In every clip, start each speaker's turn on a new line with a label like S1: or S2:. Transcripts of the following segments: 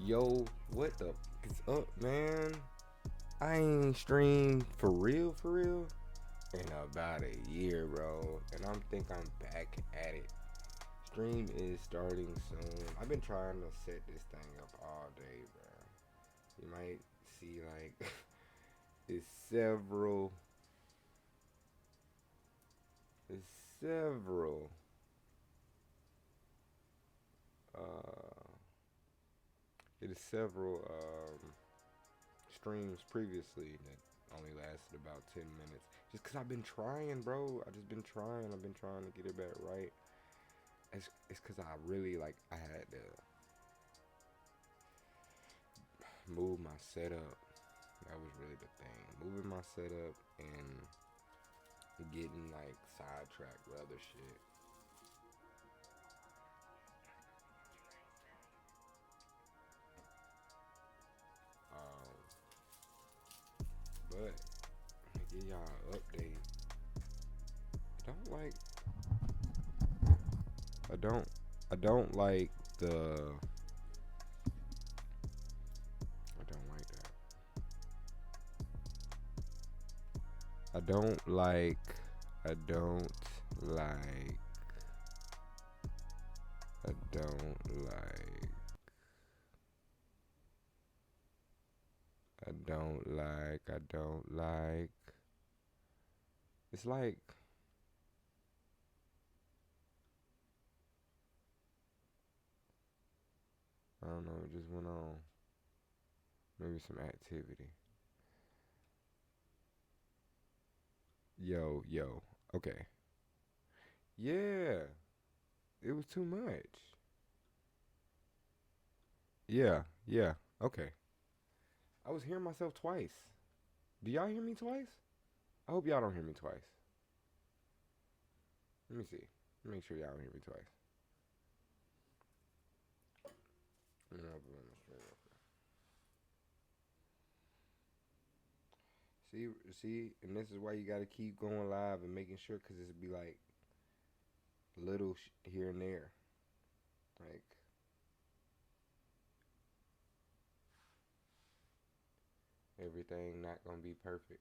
S1: Yo, what the f is up, man? I ain't streamed for real, in about a year, bro. And I'm back at it. Stream is starting soon. I've been trying to set this thing up all day, bro. You might see like it's it's several uh it is several streams previously that only lasted about 10 minutes. Just because I've been trying, bro. I just been trying. I've been trying to get it back right. It's because I really, like, I had to move my setup. That was really the thing. Moving my setup and getting, like, sidetracked with other shit. Um, but, to give y'all an update, I don't like, I don't, I don't like the, I don't like that. I don't like. I don't like. I don't like. I don't like. I don't like. It's like I don't know. It just went on. Maybe some activity. Yo, yo. Okay. Yeah. It was too much. Yeah. Yeah. Okay. I was hearing myself twice. Do y'all hear me twice? I hope y'all don't hear me twice. Let me see. Make sure y'all don't hear me twice. I'm gonna open my stream real quick. See, and this is why you gotta keep going live and making sure, cause it's be like little here and there, like everything not gonna be perfect.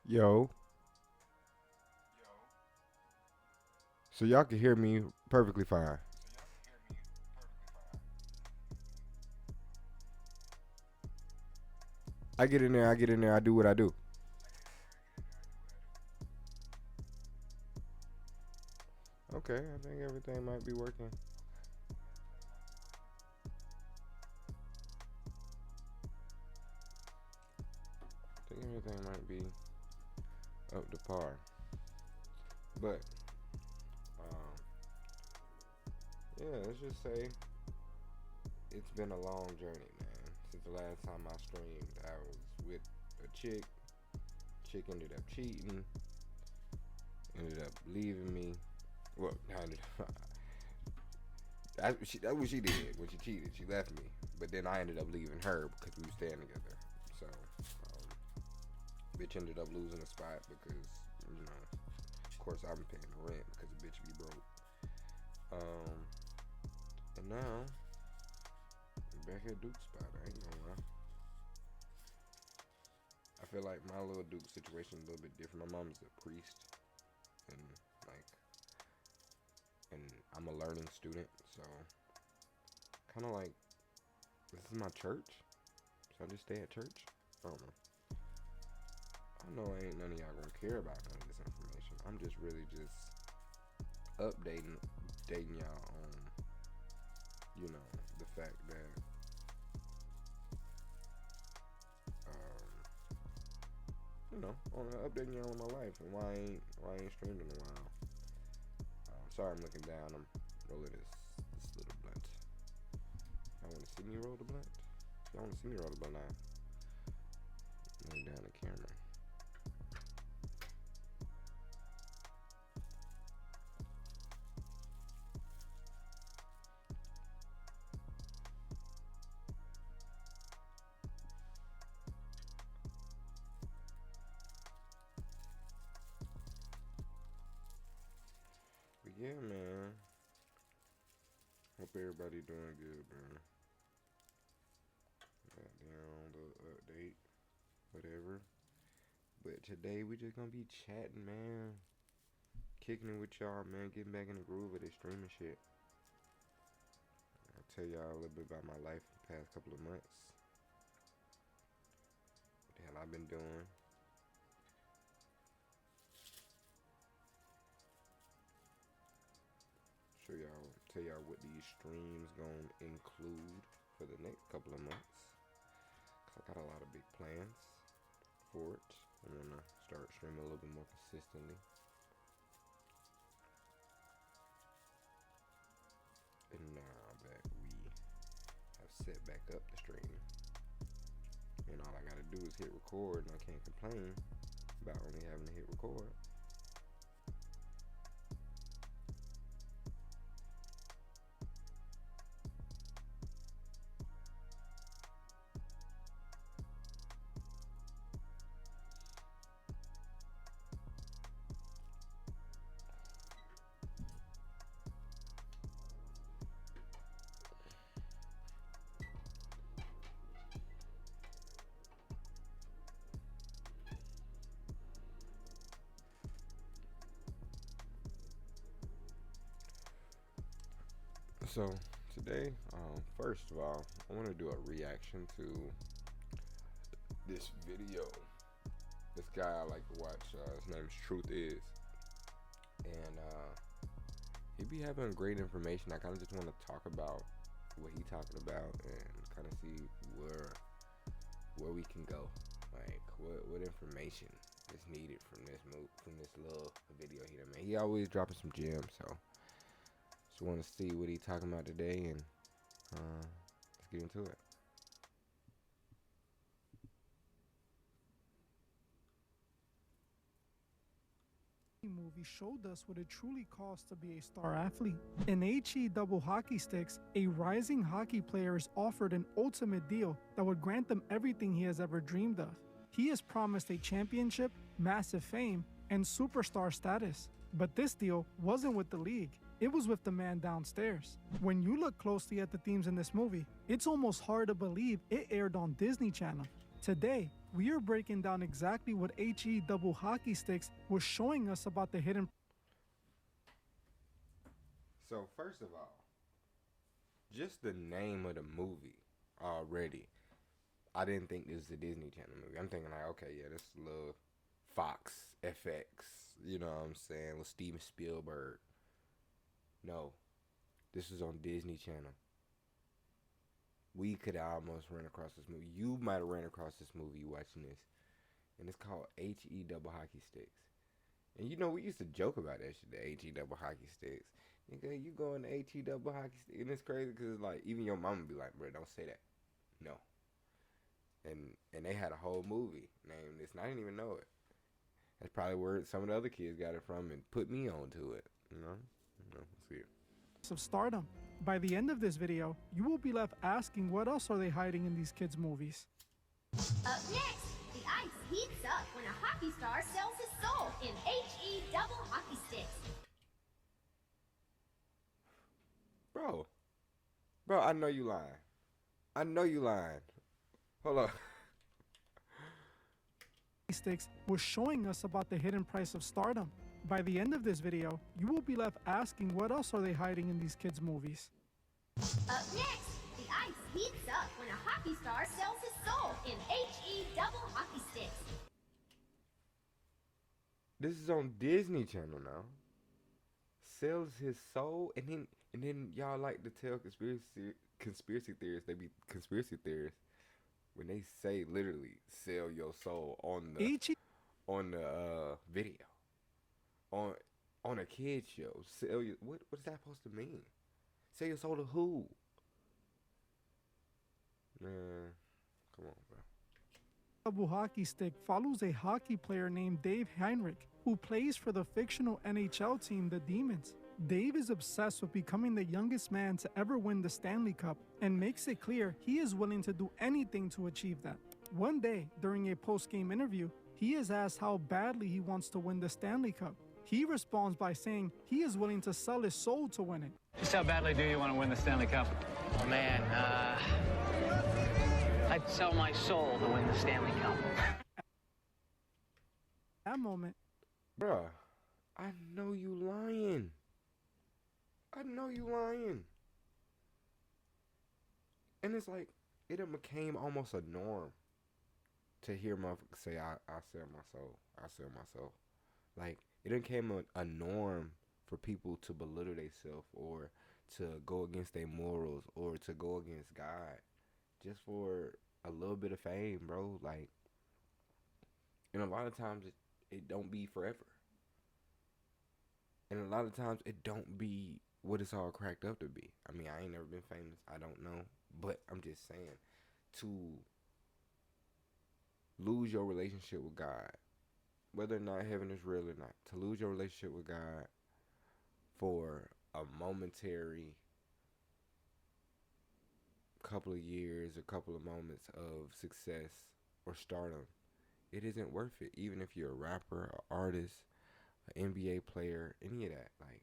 S1: Yo, so y'all can hear me perfectly fine. I get in there. I get in there. I do what I do. Okay, I think everything might be working. I think everything might be up to par. But um, yeah, let's just say it's been a long journey, man. Since the last time I streamed, I was with a chick. Chick ended up cheating. Ended up leaving me. Well, I ended up, that's what she did when she cheated. She left me, but then I ended up leaving her because we were staying together. So, Bitch ended up losing a spot because, you know, of course I'm paying the rent because the bitch be broke. And now I'm back at Duke's spot. I ain't gonna lie. I feel like my little Duke situation is a little bit different. My mom's a priest, and I'm a learning student, so kind of like this is my church. So I just stay at church. I don't know. I know ain't none of y'all gonna care about none of this information. I'm just really just updating y'all on, you know, the fact that you know, on updating y'all on my life and why I ain't streamed in a while. Sorry, I'm looking down. I'm rolling this little blunt. Y'all want to see me roll the blunt? Y'all want to see me roll the blunt now? Lay down the camera. But yeah, man. Hope everybody doing good, man. Got down the update, whatever. But today we just gonna be chatting, man. Kicking it with y'all, man. Getting back in the groove of this streaming shit. I'll tell y'all a little bit about my life the past couple of months. What the hell I've been doing. Tell y'all what these streams gonna include for the next couple of months. Cause I got a lot of big plans for it. I'm gonna start streaming a little bit more consistently. And now that we have set back up the stream, and all I gotta do is hit record, and I can't complain about only having to hit record. So today, first of all, I want to do a reaction to this video. This guy I like to watch, his name is Truth Is, and he be having great information. I kind of just want to talk about what he talking about and kind of see where we can go, like what information is needed from this little video he done made. He always dropping some gems, so. Just want to see what he talking about today, and let's get into it.
S2: Movie showed us what it truly costs to be a star athlete. In HE Double Hockey Sticks, a rising hockey player is offered an ultimate deal that would grant them everything he has ever dreamed of. He is promised a championship, massive fame, and superstar status. But this deal wasn't with the league. It was with the man downstairs. When you look closely at the themes in this movie, it's almost hard to believe it aired on Disney Channel. Today, we are breaking down exactly what HE Double Hockey Sticks was showing us about the hidden.
S1: So first of all, just the name of the movie already, I didn't think this was a Disney Channel movie. I'm thinking like, okay, yeah, this is a little Fox, FX, you know what I'm saying, with Steven Spielberg. No, this is on Disney Channel. We could almost run across this movie. You might have ran across this movie watching this. And it's called HE Double Hockey Sticks. And you know, we used to joke about that shit, the HE Double Hockey Sticks. Nigga, you going to HE Double Hockey Sticks? And it's crazy because, like, even your mama be like, bro, don't say that. No. And they had a whole movie named this, and I didn't even know it. That's probably where some of the other kids got it from and put me onto it, you know? Let's see it.
S2: Of stardom. By the end of this video, you will be left asking what else are they hiding in these kids' movies.
S3: Up next, the ice heats up when a hockey star sells his soul in HE double hockey sticks.
S1: Bro, I know you lying. I know you lying. Hold on.
S2: Sticks was showing us about the hidden price of stardom. By the end of this video, you will be left asking what else are they hiding in these kids' movies.
S3: Up next, the ice heats up when a hockey star sells his soul in HE double hockey sticks.
S1: This is on Disney Channel now. Sells his soul, and then y'all like to tell conspiracy theorists. They be conspiracy theorists when they say literally sell your soul on the video on a kid show. Sell your, what is that supposed to mean? Sell your soul to who? Man, come on, bro.
S2: Double hockey stick follows a hockey player named Dave Heinrich, who plays for the fictional NHL team, the Demons. Dave is obsessed with becoming the youngest man to ever win the Stanley Cup and makes it clear he is willing to do anything to achieve that. One day, during a post-game interview, he is asked how badly he wants to win the Stanley Cup. He responds by saying he is willing to sell his soul to win it.
S4: Just how badly do you want to win the Stanley Cup?
S5: Oh man, I'd sell my soul to win the Stanley Cup.
S2: At that moment,
S1: Bruh, I know you lying. I know you lying. And it's like, it done became almost a norm to hear motherfuckers say, I sell my soul. I sell my soul. Like, it became a norm for people to belittle themselves or to go against their morals or to go against God just for a little bit of fame, bro. Like, and a lot of times it don't be forever. And a lot of times it don't be what it's all cracked up to be. I mean, I ain't never been famous. I don't know. But I'm just saying, to lose your relationship with God, whether or not heaven is real or not, to lose your relationship with God for a momentary couple of years, a couple of moments of success or stardom, it isn't worth it. Even if you're a rapper, an artist, an NBA player, any of that. Like,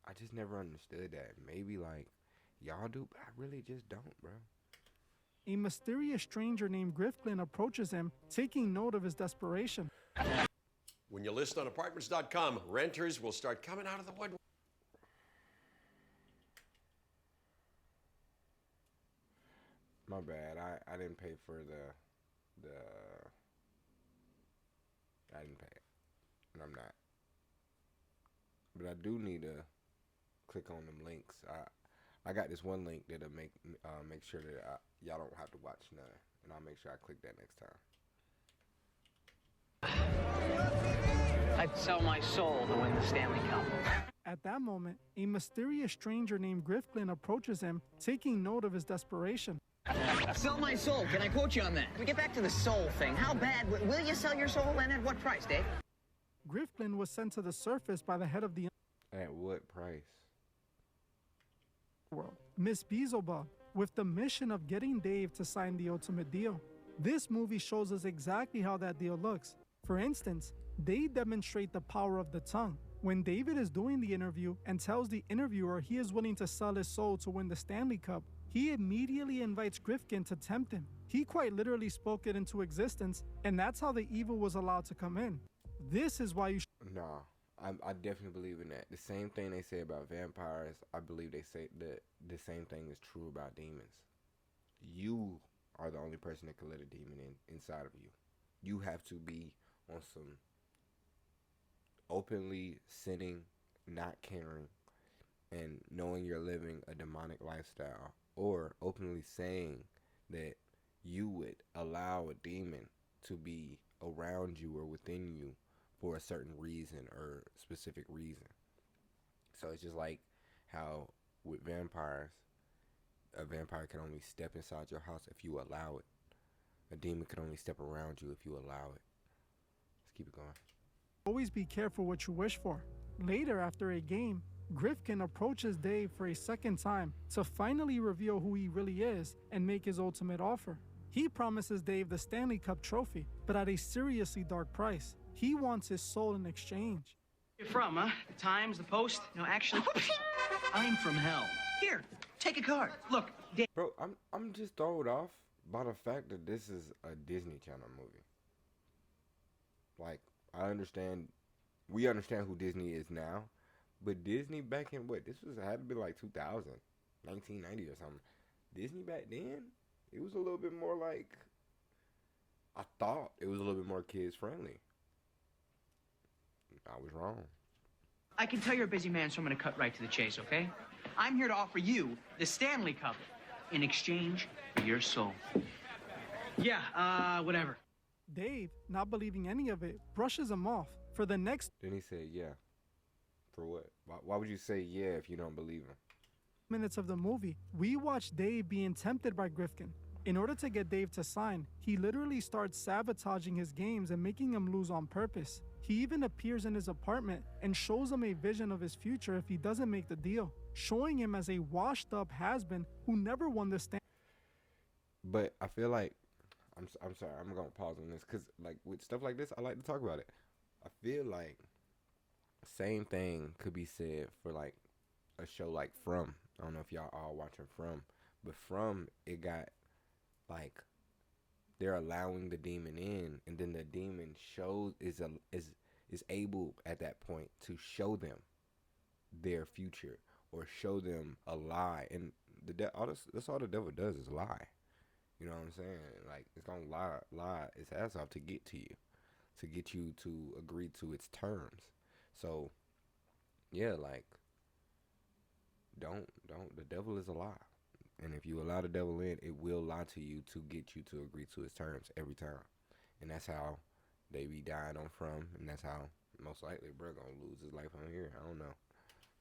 S1: I just never understood that. Maybe, like, y'all do, but I really just don't, bro.
S2: a mysterious stranger named Griffin approaches him, taking note of his desperation.
S6: When you list on apartments.com, renters will start coming out of the woodwork.
S1: My bad. I didn't pay for the I didn't pay it. And I'm not. But I do need to click on them links. I got this one link that'll make sure that y'all don't have to watch none. And I'll make sure I click that next time.
S5: I'd sell my soul to win the Stanley Cup.
S2: At that moment, a mysterious stranger named Griffin approaches him, taking note of his desperation.
S5: Sell my soul. Can I quote you on that? We get back to the soul thing. How bad will you sell your soul and at what price, Dave?
S2: Griffin was sent to the surface by the head of the
S1: At what price?
S2: world, Miss Beelzebub, with the mission of getting Dave to sign the ultimate deal. This movie shows us exactly how that deal looks. For instance, they demonstrate the power of the tongue. When David is doing the interview and tells the interviewer he is willing to sell his soul to win the Stanley Cup, he immediately invites Griffin to tempt him. He quite literally spoke it into existence, and that's how the evil was allowed to come in. This is why you
S1: Nah, I definitely believe in that. The same thing they say about vampires, I believe they say that the same thing is true about demons. You are the only person that can let a demon inside of you. You have to be on some openly sinning, not caring, and knowing you're living a demonic lifestyle, or openly saying that you would allow a demon to be around you or within you for a certain reason or specific reason. So it's just like how with vampires, a vampire can only step inside your house if you allow it. A demon can only step around you if you allow it. Let's keep it going.
S2: always be careful what you wish for. Later, after a game, Griffin approaches Dave for a second time to finally reveal who he really is and make his ultimate offer. He promises Dave the Stanley Cup trophy, but at a seriously dark price. He wants his soul in exchange.
S5: You're from, huh? The Times, the Post? No, actually, I'm from hell. Here, take a card. Look,
S1: Bro, I'm just thrown off by the fact that this is a Disney Channel movie. Like, we understand who Disney is now, but Disney back in what? This had to be like 2000, 1990 or something. Disney back then, it was a little bit more like, I thought it was a little bit more kids friendly. I was wrong.
S5: I can tell you're a busy man, so I'm going to cut right to the chase, okay? I'm here to offer you the Stanley Cup in exchange for your soul. Yeah, whatever.
S2: Dave, not believing any of it, brushes him off. For the next
S1: Then he said, yeah. For what? Why would you say yeah if you don't believe him?
S2: minutes of the movie, we watch Dave being tempted by Grifkin. In order to get Dave to sign, he literally starts sabotaging his games and making him lose on purpose. He even appears in his apartment and shows him a vision of his future if he doesn't make the deal, showing him as a washed up has-been who never won the stand.
S1: But I feel like, I'm sorry, I'm going to pause on this because like with stuff like this, I like to talk about it. I feel like same thing could be said for like a show like From. I don't know if y'all all watching From, but From, it got like they're allowing the demon in, and then the demon is able at that point to show them their future or show them a lie, and that's all the devil does is lie. You know what I'm saying? Like, it's gonna lie its ass off to get to you, to get you to agree to its terms. So yeah, like, don't the devil is a lie. And if you allow the devil in, it will lie to you to get you to agree to his terms every time. And that's how they be dying on From, and that's how most likely bro gonna lose his life on here. I don't know.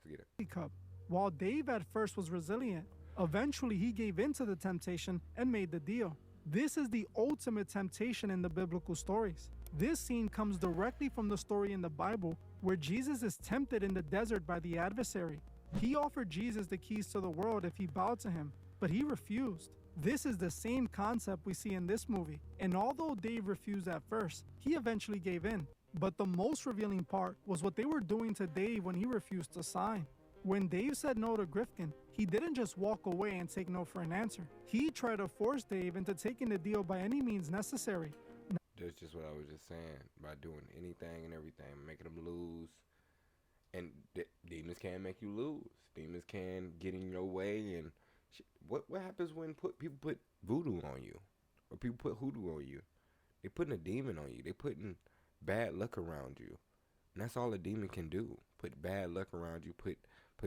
S1: Forget it.
S2: Cup. While Dave at first was resilient, eventually he gave in to the temptation and made the deal. This is the ultimate temptation in the biblical stories. This scene comes directly from the story in the Bible where Jesus is tempted in the desert by the adversary. He offered Jesus the keys to the world if he bowed to him, but he refused. This is the same concept we see in this movie, and although Dave refused at first, he eventually gave in. But the most revealing part was what they were doing to Dave when he refused to sign. When Dave said no to Grifkin, he didn't just walk away and take no for an answer. He tried to force Dave into taking the deal by any means necessary.
S1: That's just what I was just saying, by doing anything and everything, making them lose. And demons can make you lose. Demons can get in your way. And what happens when people put voodoo on you, or people put hoodoo on you? They putting a demon on you. They putting bad luck around you, and that's all a demon can do. Put bad luck around you. Put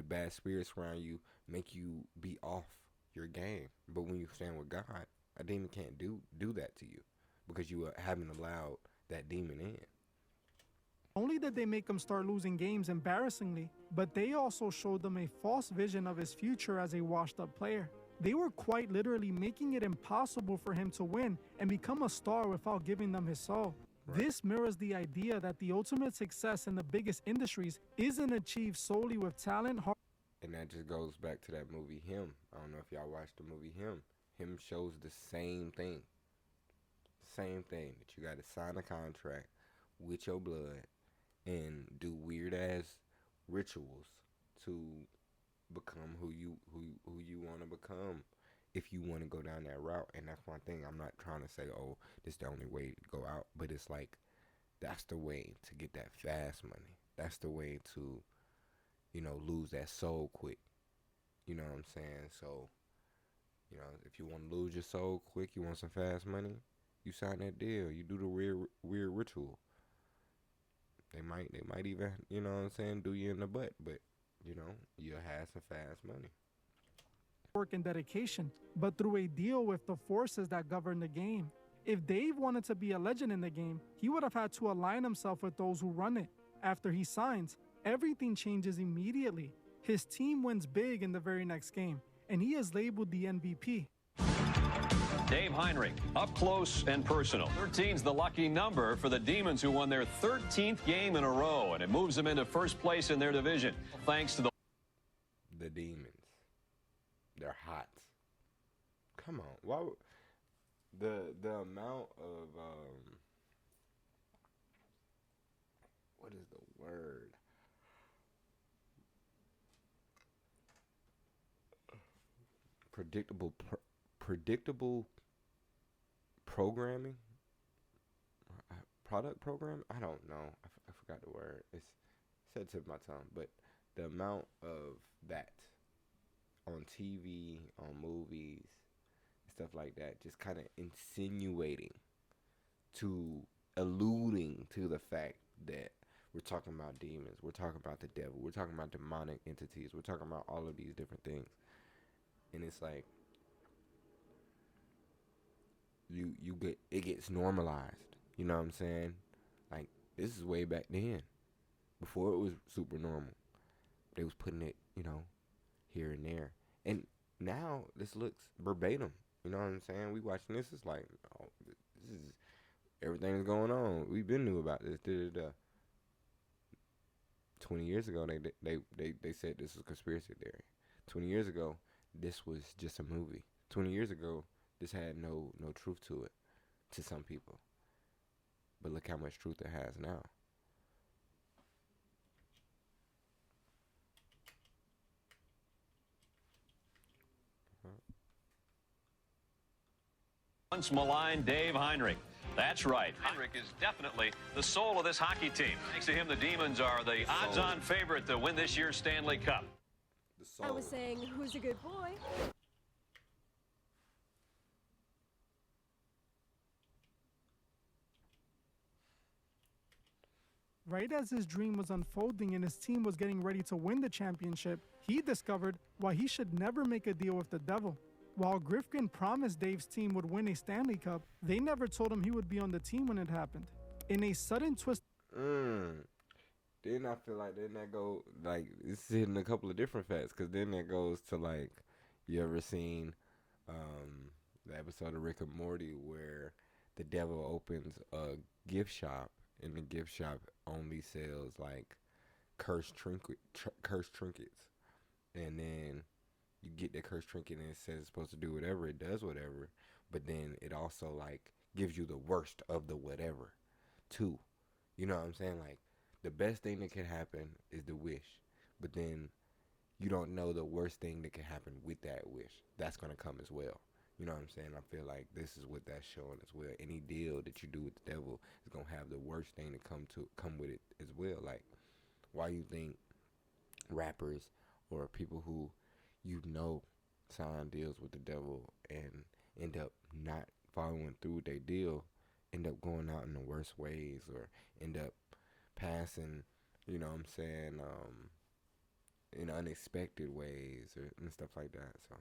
S1: bad spirits around you. Make you be off your game. But when you stand with God, a demon can't do that to you because you haven't allowed that demon in.
S2: Only did they make him start losing games embarrassingly, but they also showed them a false vision of his future as a washed-up player. They were quite literally making it impossible for him to win and become a star without giving them his soul. Right. This mirrors the idea that the ultimate success in the biggest industries isn't achieved solely with talent,
S1: and that just goes back to that movie, Him. I don't know if y'all watched the movie Him. Him shows the same thing. Same thing, that you got to sign a contract with your blood and do weird ass rituals to become who you want to become, if you want to go down that route. And that's one thing. I'm not trying to say, oh, this is the only way to go out, but it's like, that's the way to get that fast money. That's the way to, lose that soul quick. You know what I'm saying? So, if you want to lose your soul quick, you want some fast money, you sign that deal. You do the weird ritual. They might even, do you in the butt, but, you'll have some fast money.
S2: Work and dedication, but through a deal with the forces that govern the game. If Dave wanted to be a legend in the game, he would have had to align himself with those who run it. After he signs, everything changes immediately. His team wins big in the very next game, and he is labeled the MVP.
S7: Dave Heinrich, up close and personal. 13's the lucky number for the Demons, who won their 13th game in a row, and it moves them into first place in their division. Thanks to
S1: the Demons. They're hot. Come on. Why the amount of word? Predictable programming, product program. I don't know. I forgot the word. It's said tip of my tongue, but the amount of that on TV, on movies, stuff like that, just kind of insinuating to alluding to the fact that we're talking about demons, we're talking about the devil, we're talking about demonic entities, we're talking about all of these different things, and it's like it gets normalized. You know what I'm saying? Like, this is way back then, before it was super normal. They was putting it, here and there, and now this looks verbatim. You know what I'm saying? We watching this, it's like, oh, this is everything that's going on. We've been knew about this. 20 years ago, they said this was conspiracy theory. 20 years ago, this was just a movie. 20 years ago, this had no truth to it, to some people. But look how much truth it has now.
S7: Once maligned Dave Heinrich. That's right. Heinrich is definitely the soul of this hockey team. Thanks to him, the Demons are the odds-on favorite to win this year's Stanley Cup.
S8: I was saying, who's a good boy?
S2: Right as his dream was unfolding and his team was getting ready to win the championship, he discovered why he should never make a deal with the devil. While Grifkin promised Dave's team would win a Stanley Cup, they never told him he would be on the team when it happened. In a sudden twist...
S1: Then I feel like that go, like, it's hitting a couple of different facts, because then that goes to, like, you ever seen the episode of Rick and Morty where the devil opens a gift shop, and the gift shop only sells, like, cursed trinkets, and then you get that cursed trinket and it says it's supposed to do whatever, it does whatever, but then it also, like, gives you the worst of the whatever, too. You know what I'm saying? Like, the best thing that can happen is the wish, but then you don't know the worst thing that can happen with that wish. That's going to come as well. You know what I'm saying? I feel like this is what that's showing as well. Any deal that you do with the devil is going to have the worst thing to come with it as well. Like, why you think rappers or people who sign deals with the devil and end up not following through with their deal, end up going out in the worst ways, or end up passing, you know what I'm saying, in unexpected ways and stuff like that. So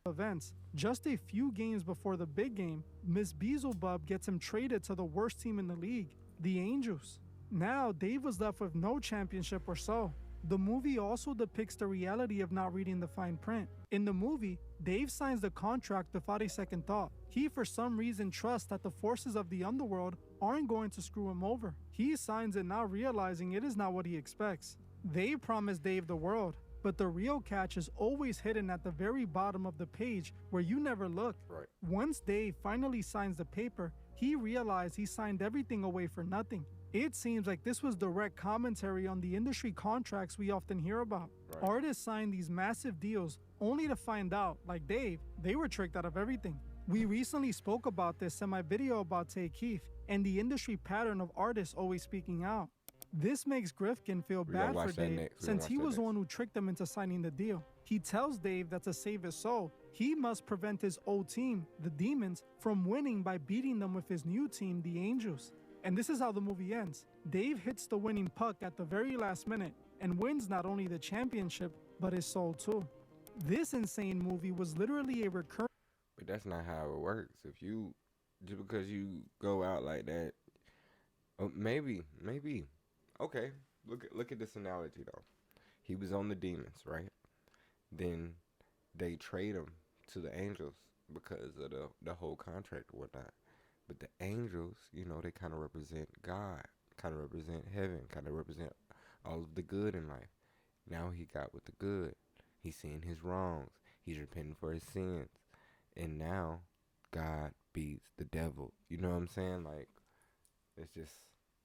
S2: events. Just a few games before the big game, Miss Beelzebub gets him traded to the worst team in the league, the Angels. Now, Dave was left with no championship or so. The movie also depicts the reality of not reading the fine print. In the movie, Dave signs the contract without a second thought. He, for some reason, trusts that the forces of the underworld aren't going to screw him over. He signs it not realizing it is not what he expects. They promise Dave the world, but the real catch is always hidden at the very bottom of the page where you never look.
S1: Right.
S2: Once Dave finally signs the paper, he realized he signed everything away for nothing. It seems like this was direct commentary on the industry contracts we often hear about.
S1: Right.
S2: Artists sign these massive deals only to find out, like Dave, they were tricked out of everything. We recently spoke about this in my video about Tay Keith and the industry pattern of artists always speaking out. This makes Grifkin feel bad for Dave since he was the one who tricked him into signing the deal. He tells Dave that to save his soul, he must prevent his old team, the Demons, from winning by beating them with his new team, the Angels. And this is how the movie ends. Dave hits the winning puck at the very last minute and wins not only the championship, but his soul too. This insane movie was literally a recurring...
S1: But that's not how it works. If you, just because you go out like that, maybe. Okay, look at this analogy though. He was on the Demons, right? Then they trade him to the Angels because of the whole contract or whatnot. But the Angels, they kind of represent God, kind of represent heaven, kind of represent all of the good in life. Now he got with the good. He's seeing his wrongs. He's repenting for his sins. And now God beats the devil. You know what I'm saying? Like, it's just,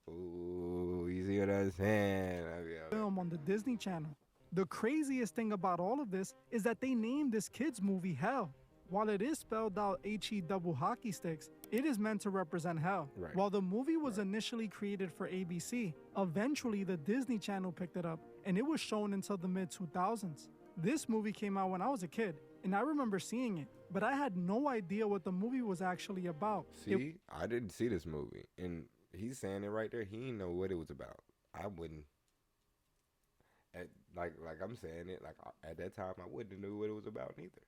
S1: ooh, he's see what I'm saying? I mean,
S2: Film on the Disney Channel. The craziest thing about all of this is that they named this kids movie Hell. While it is spelled out HE double hockey sticks, it is meant to represent hell.
S1: Right.
S2: While the movie was initially created for ABC, eventually the Disney Channel picked it up and it was shown until the mid-2000s. This movie came out when I was a kid and I remember seeing it, but I had no idea what the movie was actually about.
S1: See, I didn't see this movie, and he's saying it right there. He didn't know what it was about. I wouldn't. Like I'm saying it, like at that time, I wouldn't have knew what it was about neither.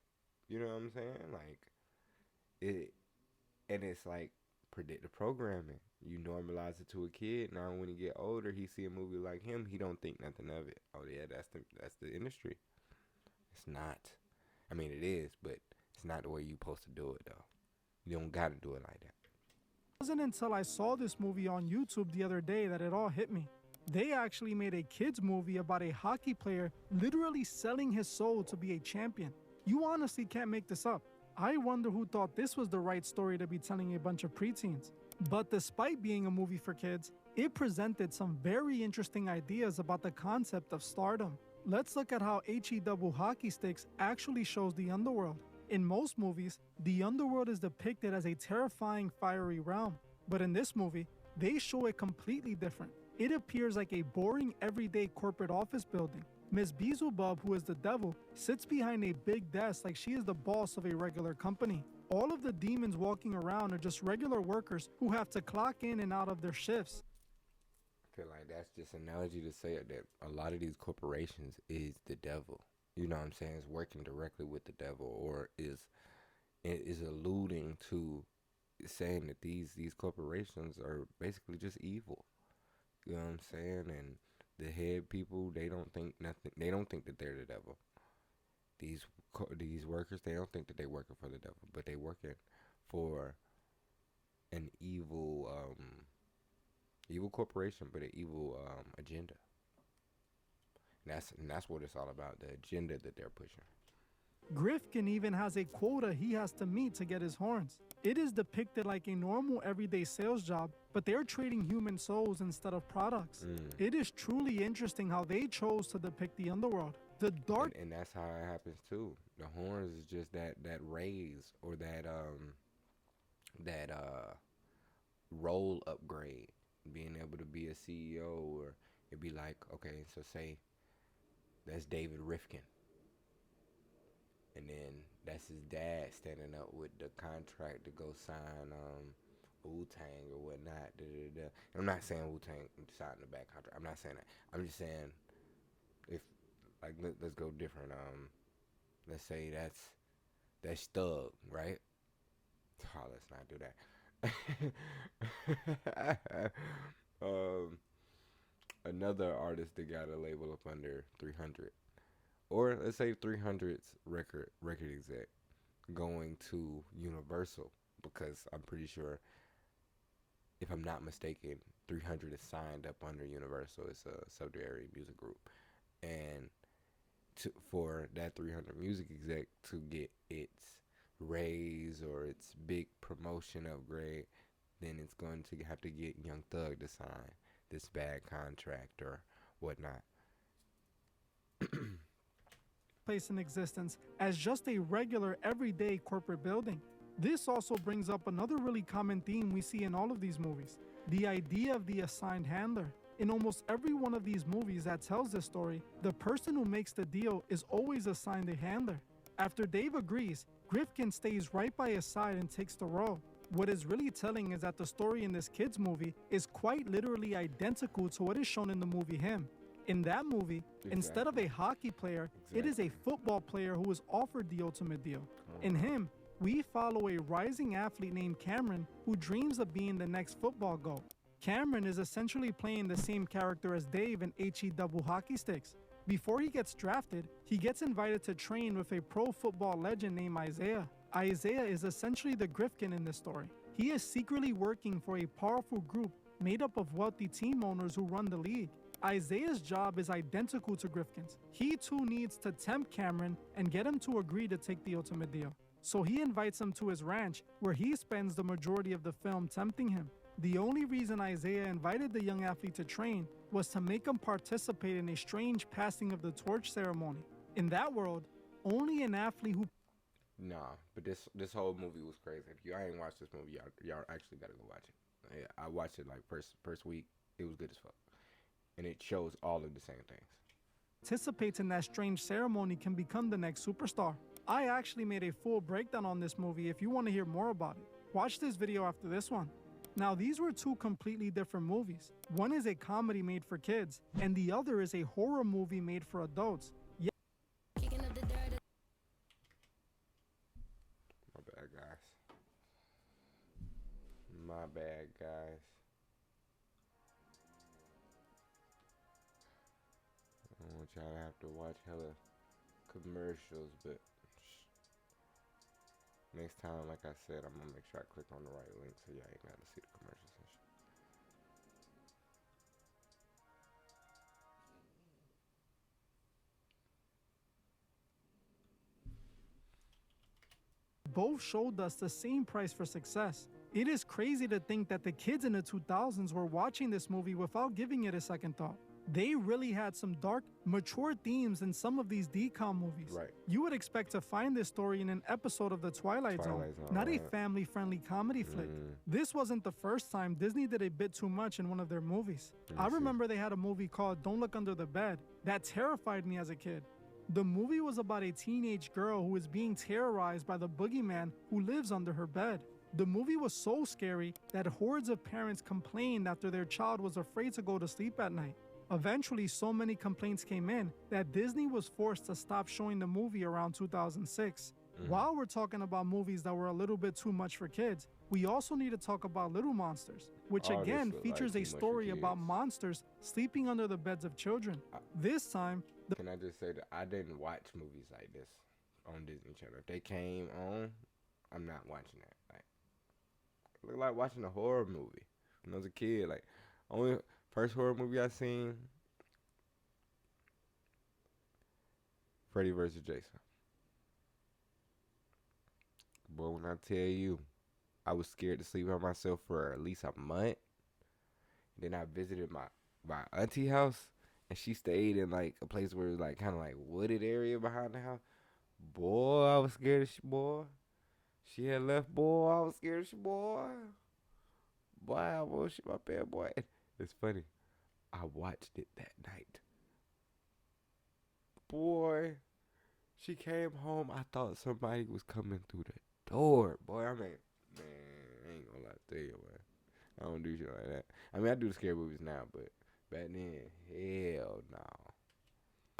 S1: You know what I'm saying? Like it, and it's like predictive programming. You normalize it to a kid. Now when he get older, he see a movie like him, he don't think nothing of it. Oh yeah, that's the industry. It's not. I mean, it is, but it's not the way you supposed to do it though. You don't gotta do it like that.
S2: It wasn't until I saw this movie on YouTube the other day that it all hit me. They actually made a kids movie about a hockey player literally selling his soul to be a champion. You honestly can't make this up. I wonder who thought this was the right story to be telling a bunch of preteens. But despite being a movie for kids, it presented some very interesting ideas about the concept of stardom. Let's look at how HE double hockey sticks actually shows the underworld. In most movies, the underworld is depicted as a terrifying fiery realm. But in this movie, they show it completely different. It appears like a boring everyday corporate office building. Ms. Beelzebub, who is the devil, sits behind a big desk like she is the boss of a regular company. All of the demons walking around are just regular workers who have to clock in and out of their shifts.
S1: I feel like that's just an analogy to say that a lot of these corporations is the devil. You know what I'm saying? It's working directly with the devil, or is alluding to saying that these corporations are basically just evil. You know what I'm saying? And the head people, they don't think nothing. They don't think that they're the devil. These workers, they don't think that they're working for the devil, but they're working for an evil corporation, but an evil agenda. And that's what it's all about, the agenda that they're pushing.
S2: Grifkin even has a quota he has to meet to get his horns. It is depicted like a normal everyday sales job, but they're trading human souls instead of products. It is truly interesting how they chose to depict the underworld. The dark
S1: and that's how it happens too. The horns is just that raise or that role upgrade, being able to be a CEO, or it'd be like, okay, so say that's David Rifkin. And then that's his dad standing up with the contract to go sign Wu-Tang or whatnot. And I'm not saying Wu-Tang signed the bad contract. I'm not saying that. I'm just saying, if like let's go different. Let's say that's Thug, right? Oh, let's not do that. Another artist that got a label up under 300. Or let's say 300's record exec going to Universal, because I'm pretty sure, if I'm not mistaken, 300 is signed up under Universal. It's a subsidiary music group. And for that 300 music exec to get its raise or its big promotion upgrade, then it's going to have to get Young Thug to sign this bad contract or whatnot.
S2: place in existence as just a regular everyday corporate building. This also brings up another really common theme we see in all of these movies, the idea of the assigned handler. In almost every one of these movies that tells this story, the person who makes the deal is always assigned a handler. After Dave agrees, Grifkin stays right by his side and takes the role. What is really telling is that the story in this kid's movie is quite literally identical to what is shown in the movie Him. In that movie, instead of a hockey player, it is a football player who is offered the ultimate deal. In Him, we follow a rising athlete named Cameron who dreams of being the next football GOAT. Cameron is essentially playing the same character as Dave in HE double hockey sticks. Before he gets drafted, he gets invited to train with a pro football legend named Isaiah. Isaiah is essentially the Grifkin in this story. He is secretly working for a powerful group made up of wealthy team owners who run the league. Isaiah's job is identical to Grifkin's. He too needs to tempt Cameron and get him to agree to take the ultimate deal. So he invites him to his ranch, where he spends the majority of the film tempting him. The only reason Isaiah invited the young athlete to train was to make him participate in a strange passing of the torch ceremony. In that world, only an athlete who
S1: Nah, but this whole movie was crazy. If you ain't watched this movie, y'all actually gotta go watch it. Yeah, I watched it like first week. It was good as fuck, and it shows all of the same things.
S2: participates in that strange ceremony can become the next superstar. I actually made a full breakdown on this movie if you want to hear more about it. Watch this video after this one. Now, these were two completely different movies. One is a comedy made for kids, and the other is a horror movie made for adults.
S1: My bad, guys. My bad, guys. I don't want y'all to have to watch hella commercials, but next time, like I said, I'm gonna make sure I click on the right link so y'all ain't gotta see the commercials and shit.
S2: Both showed us the same price for success. It is crazy to think that the kids in the 2000s were watching this movie without giving it a second thought. They really had some dark, mature themes in some of these DCOM movies.
S1: Right.
S2: You would expect to find this story in an episode of The Twilight Zone, not a family-friendly comedy flick. This wasn't the first time Disney did a bit too much in one of their movies. I remember they had a movie called Don't Look Under the Bed that terrified me as a kid. The movie was about a teenage girl who is being terrorized by the boogeyman who lives under her bed. The movie was so scary that hordes of parents complained after their child was afraid to go to sleep at night. Eventually, so many complaints came in that Disney was forced to stop showing the movie around 2006. While we're talking about movies that were a little bit too much for kids, we also need to talk about Little Monsters, which again features a story about monsters sleeping under the beds of children. This time,
S1: Can I just say that I didn't watch movies like this on Disney Channel? If they came on, I'm not watching that. Like, it looked like watching a horror movie when I was a kid. Like, only first horror movie I seen, Freddy vs. Jason. Boy, when I tell you, I was scared to sleep by myself for at least a month. Then I visited my auntie house, and she stayed in like a place where it was like kind of like wooded area behind the house. Boy, I was scared of boy. She had left, boy. I was scared of boy. Boy, I was shit my bed, boy. It's funny. I watched it that night. Boy, she came home. I thought somebody was coming through the door. Boy, I mean, man, I ain't gonna lie to you, man. I don't do shit like that. I mean, I do the scary movies now, but back then, hell no.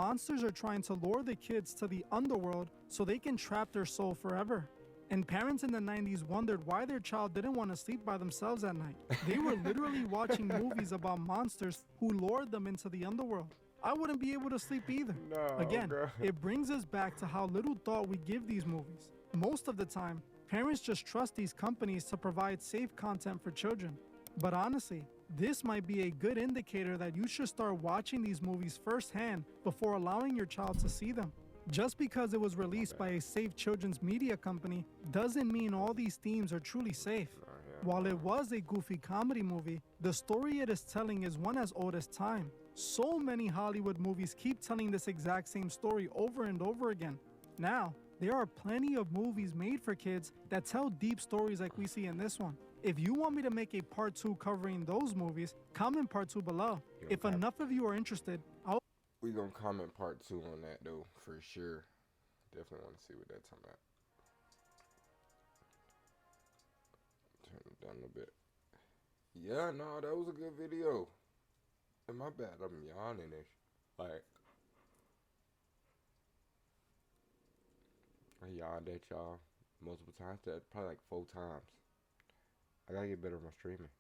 S2: monsters are trying to lure the kids to the underworld so they can trap their soul forever. And parents in the 90s wondered why their child didn't want to sleep by themselves at night. They were literally watching movies about monsters who lured them into the underworld. I wouldn't be able to sleep either.
S1: No,
S2: Again,
S1: bro.
S2: it brings us back to how little thought we give these movies. Most of the time, parents just trust these companies to provide safe content for children. But honestly, this might be a good indicator that you should start watching these movies firsthand before allowing your child to see them. Just because it was released by a safe children's media company doesn't mean all these themes are truly safe. While it was a goofy comedy movie, the story it is telling is one as old as time. So many Hollywood movies keep telling this exact same story over and over again. Now, there are plenty of movies made for kids that tell deep stories like we see in this one. If you want me to make a part 2 covering those movies, comment part 2 below. If enough of you are interested,
S1: We gonna comment part 2 on that though, for sure. Definitely want to see what that's talking about. Turn it down a little bit. Yeah, no, that was a good video. And my bad, I'm yawning ish. Like, I yawned at y'all multiple times, probably like 4 times. I gotta get better at my streaming.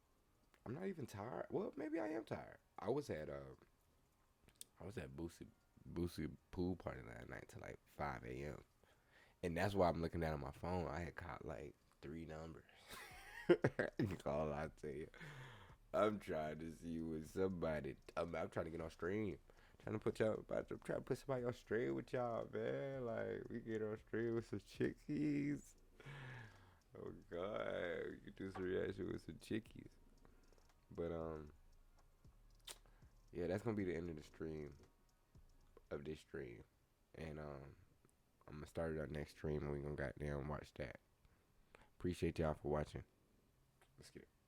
S1: I'm not even tired. Well, maybe I am tired. I was at Boosie pool party last night till like 5 a.m. And that's why I'm looking down at my phone. I had caught like 3 numbers. That's all I tell you. I'm trying to see with somebody. I'm trying to get on stream. Trying to put somebody on stream with y'all, man. Like, we get on stream with some chickies. Oh God, we can do some reaction with some chickies. But yeah, that's gonna be the end of the stream of this stream, and I'm gonna start our next stream and we gonna goddamn watch that. Appreciate y'all for watching. Let's get it.